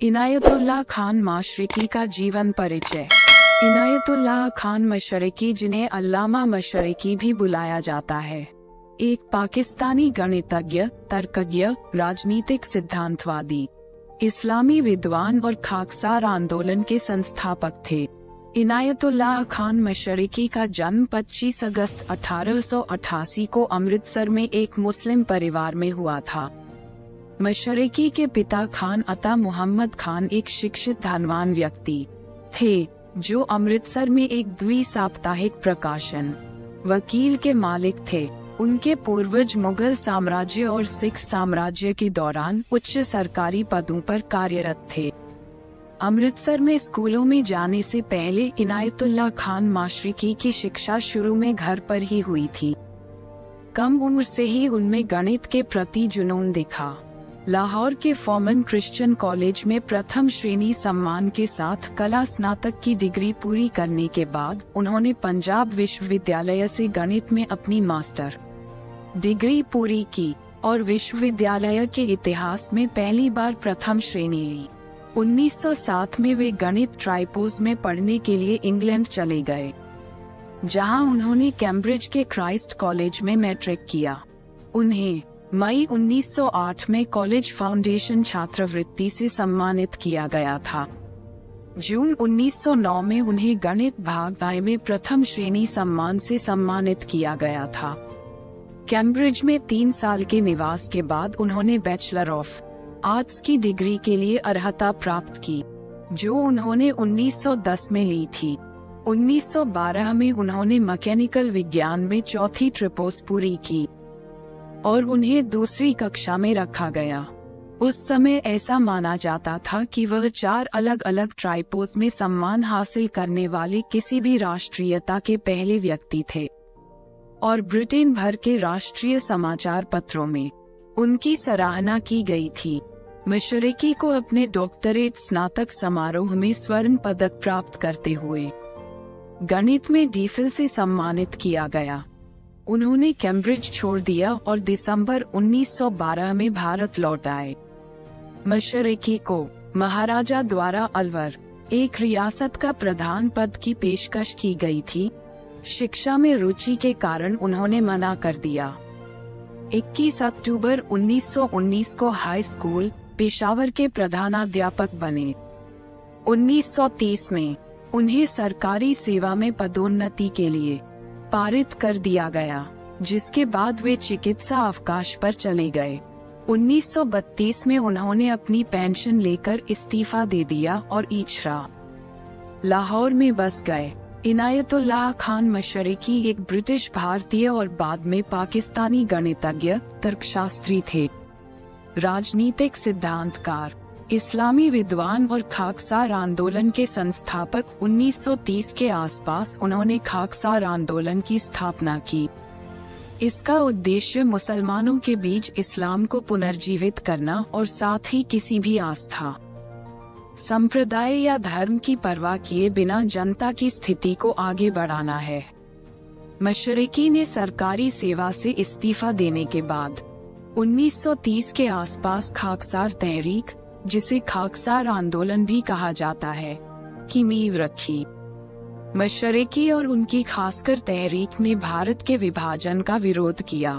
इनायतुल्लाह खान मशरिकी का जीवन परिचय। इनायतुल्लाह खान मशरिकी, जिन्हें अल्लामा मशरिकी भी बुलाया जाता है, एक पाकिस्तानी गणितज्ञ, तर्कज्ञ, राजनीतिक सिद्धांतवादी, इस्लामी विद्वान और खाकसार आंदोलन के संस्थापक थे। इनायतुल्लाह खान मशरिकी का जन्म 25 अगस्त 1888 को अमृतसर में एक मुस्लिम परिवार में हुआ था। मशरिकी के पिता खान अता मोहम्मद खान एक शिक्षित धनवान व्यक्ति थे, जो अमृतसर में एक द्वि-साप्ताहिक प्रकाशन वकील के मालिक थे। उनके पूर्वज मुगल साम्राज्य और सिख साम्राज्य के दौरान उच्च सरकारी पदों पर कार्यरत थे। अमृतसर में स्कूलों में जाने से पहले इनायतुल्लाह खान मशरिकी की शिक्षा शुरू में घर पर ही हुई थी। कम उम्र से ही उनमें गणित के प्रति जुनून दिखा। लाहौर के फॉर्मन क्रिश्चियन कॉलेज में प्रथम श्रेणी सम्मान के साथ कला स्नातक की डिग्री पूरी करने के बाद उन्होंने पंजाब विश्वविद्यालय से गणित में अपनी मास्टर डिग्री पूरी की और विश्वविद्यालय के इतिहास में पहली बार प्रथम श्रेणी ली। 1907 में वे गणित ट्राइपोज में पढ़ने के लिए इंग्लैंड चले गए, जहां उन्होंने कैम्ब्रिज के क्राइस्ट कॉलेज में मैट्रिक किया। उन्हें मई 1908 में कॉलेज फाउंडेशन छात्रवृत्ति से सम्मानित किया गया था। जून 1909 में उन्हें गणित भाग I में प्रथम श्रेणी सम्मान से सम्मानित किया गया था। कैम्ब्रिज में 3 साल के निवास के बाद उन्होंने बैचलर ऑफ आर्ट्स की डिग्री के लिए अर्हता प्राप्त की, जो उन्होंने 1910 में ली थी। 1912 में उन्होंने मैकेनिकल विज्ञान में चौथी ट्रिपोस पूरी की और उन्हें दूसरी कक्षा में रखा गया। उस समय ऐसा माना जाता था कि वह 4 अलग अलग ट्राइपोज में सम्मान हासिल करने वाले किसी भी राष्ट्रीयता के पहले व्यक्ति थे, और ब्रिटेन भर के राष्ट्रीय समाचार पत्रों में उनकी सराहना की गई थी। मशरिकी को अपने डॉक्टरेट स्नातक समारोह में स्वर्ण पदक प्राप्त करते हुए गणित में डीफिल से सम्मानित किया गया। उन्होंने कैम्ब्रिज छोड़ दिया और दिसंबर 1912 में भारत लौट आए। मशरिकी को महाराजा द्वारा अलवर, एक रियासत का प्रधान पद की पेशकश की गई थी। शिक्षा में रुचि के कारण उन्होंने मना कर दिया। 21 अक्टूबर 1919 को हाई स्कूल पेशावर के प्रधानाध्यापक बने। 1930 में उन्हें सरकारी सेवा में पदोन्नति के लिए पारित कर दिया गया, जिसके बाद वे चिकित्सा अवकाश पर चले गए। 1932 में उन्होंने अपनी पेंशन लेकर इस्तीफा दे दिया और इचरा, लाहौर में बस गए। इनायतुल्लाह खान मशरिकी एक ब्रिटिश भारतीय और बाद में पाकिस्तानी गणितज्ञ, तर्कशास्त्री थे। राजनीतिक सिद्धांतकार, इस्लामी विद्वान और खाकसार आंदोलन के संस्थापक। 1930 के आसपास उन्होंने खाकसार आंदोलन की स्थापना की। इसका उद्देश्य मुसलमानों के बीच इस्लाम को पुनर्जीवित करना और साथ ही किसी भी आस्था, संप्रदाय या धर्म की परवाह किए बिना जनता की स्थिति को आगे बढ़ाना है। मशरिकी ने सरकारी सेवा से इस्तीफा देने के बाद 1930 के आसपास खाकसार तहरीक, जिसे खाकसार आंदोलन भी कहा जाता है, की नींव रखी। मशरिकी और उनकी खासकर तहरीक ने भारत के विभाजन का विरोध किया।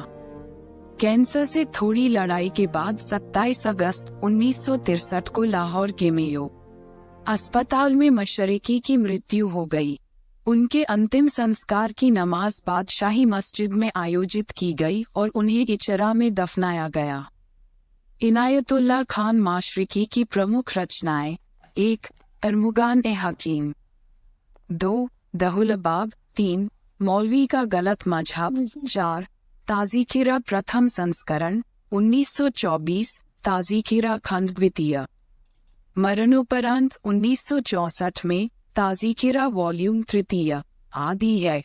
कैंसर से थोड़ी लड़ाई के बाद 27 अगस्त 1963 को लाहौर के मेयो अस्पताल में मशरिकी की मृत्यु हो गई। उनके अंतिम संस्कार की नमाज बादशाही मस्जिद में आयोजित की गई और उन्हें इचरा में दफनाया गया। इनायतुल्लाह खान मशरिकी की प्रमुख रचनाएं: 1. अर्मुगान-ए-हकीम, 2. दहुल-बाब, 3. मौलवी का गलत मजहब, 4. ताज़ीकिरा प्रथम संस्करण 1924, ताज़ीकिरा खंड द्वितीय, मरणोपरांत 1964 में ताज़ीकिरा वॉल्यूम तृतीय आदि है।